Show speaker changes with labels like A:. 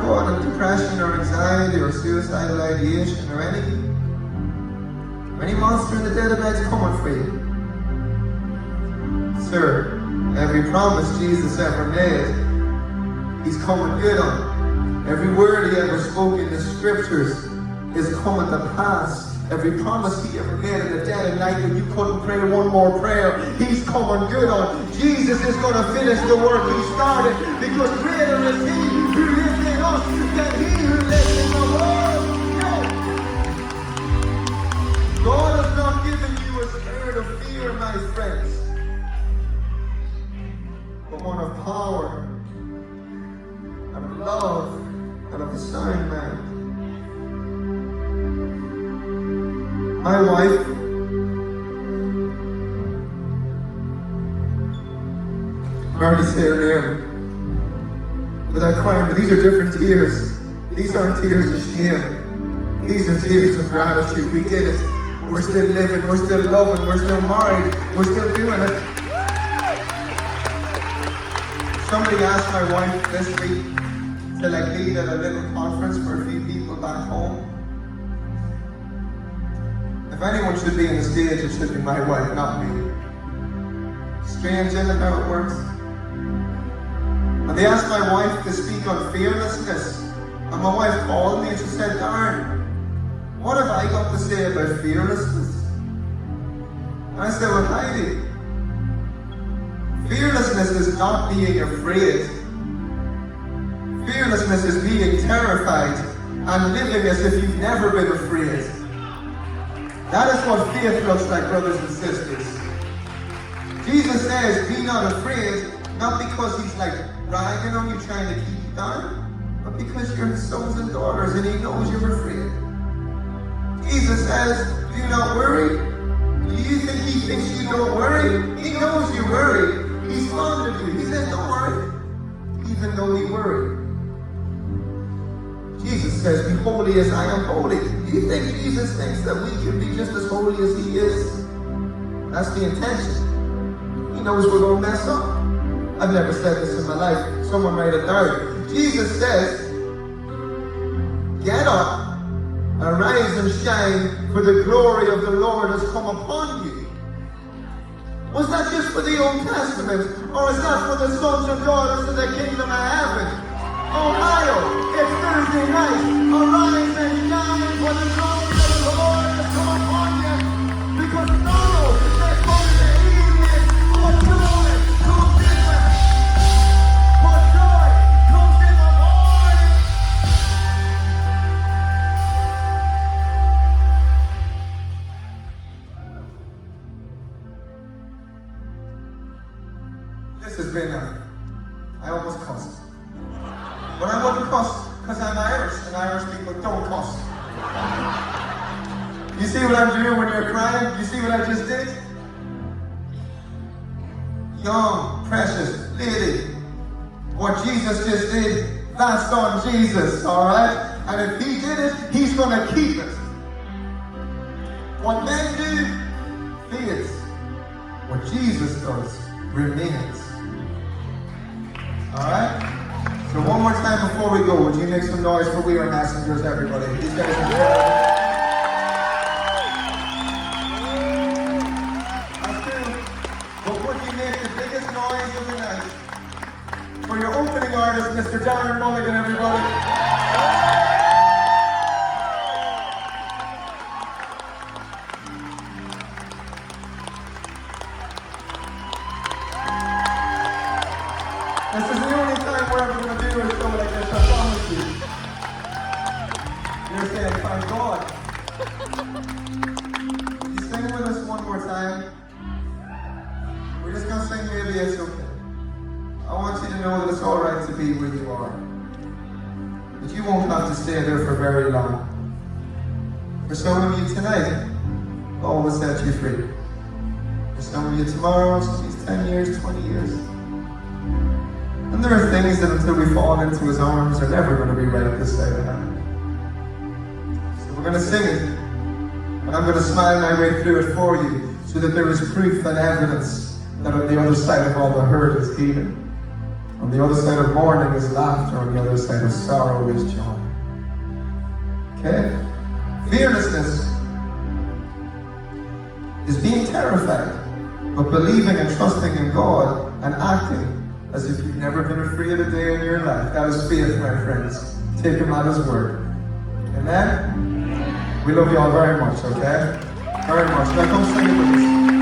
A: caught in depression or anxiety or suicidal ideation or any monster in the dead of bed's coming for you. Sir, every promise Jesus ever made, he's coming good on. Every word he ever spoke in the scriptures is coming to pass. Every promise he ever made in the dead of night when you couldn't pray one more prayer, he's coming good on. Jesus is going to finish the work he started, because greater is he who lives in us than he who lives in the world. No. God has not given you a spirit of fear, my friends, but one of power, and of love, and of a sound mind. My wife, I already say her name without crying, but these are different tears. These aren't tears of shame. These are tears of gratitude. We did it. We're still living. We're still loving. We're still married. We're still doing it. Somebody asked my wife this week to lead at a little conference for a few people back home. If anyone should be on the stage, it should be my wife, not me. Strange, isn't it, how it works? And they asked my wife to speak on fearlessness. And my wife called me and she said, Darren, what have I got to say about fearlessness? And I said, well, Heidi, fearlessness is not being afraid. Fearlessness is being terrified and living as if you've never been afraid. That is what faith looks like, brothers and sisters. Jesus says, be not afraid, not because he's like ragging on you, trying to keep you down, but because you're his sons and daughters and he knows you're afraid. Jesus says, do not worry. Do you think he thinks you don't worry? He knows you worry. He's fond of you. He says, don't worry, even though we worry. Jesus says, be holy as I am holy. Do you think Jesus thinks that we can be just as holy as he is? That's the intention. He knows we're going to mess up. I've never said this in my life. Someone write it down. Jesus says, get up, arise and shine, for the glory of the Lord has come upon you. Was that just for the Old Testament? Or is that for the sons and daughters of the kingdom of heaven? Ohio, it's Thursday night. Arise and shine, for the glory of the Lord has come upon you. Because tomorrow there's going to be evening, for joy comes in the morning. This has been I almost cussed. But I wouldn't cuss, because I'm Irish, and Irish people don't cuss. You see what I'm doing when you're crying? You see what I just did? Young, precious lady, what Jesus just did, that's on Jesus, alright? And if he did it, he's going to keep it. What men do, fades. What Jesus does, remains. Alright? So one more time before we go, would you make some noise for We Are Messengers, everybody? These guys are great. That's two. But would you make the biggest noise of the night for your opening artist, Mr. Darren Mulligan, everybody? This is the only time we're ever going to do a show like this, I promise you. You're saying, thank God. You sing with us one more time. We're just going to sing Maybe It's Okay. I want you to know that it's alright to be where you are. But you won't have to stay there for very long. For some of you tonight, God will set you free. For some of you tomorrow, it's 10 years, 20 years. And there are things that until we fall into his arms are never going to be right this side of heaven. So we're going to sing it. And I'm going to smile my way through it for you so that there is proof and evidence that on the other side of all the hurt is healing. On the other side of mourning is laughter. On the other side of sorrow is joy. Okay? Fearlessness is being terrified, but believing and trusting in God and acting as if you've never been afraid a day in your life. That is faith, my friends. Take him at his word. Amen? We love you all very much, okay? Very much. Now come sing it with us.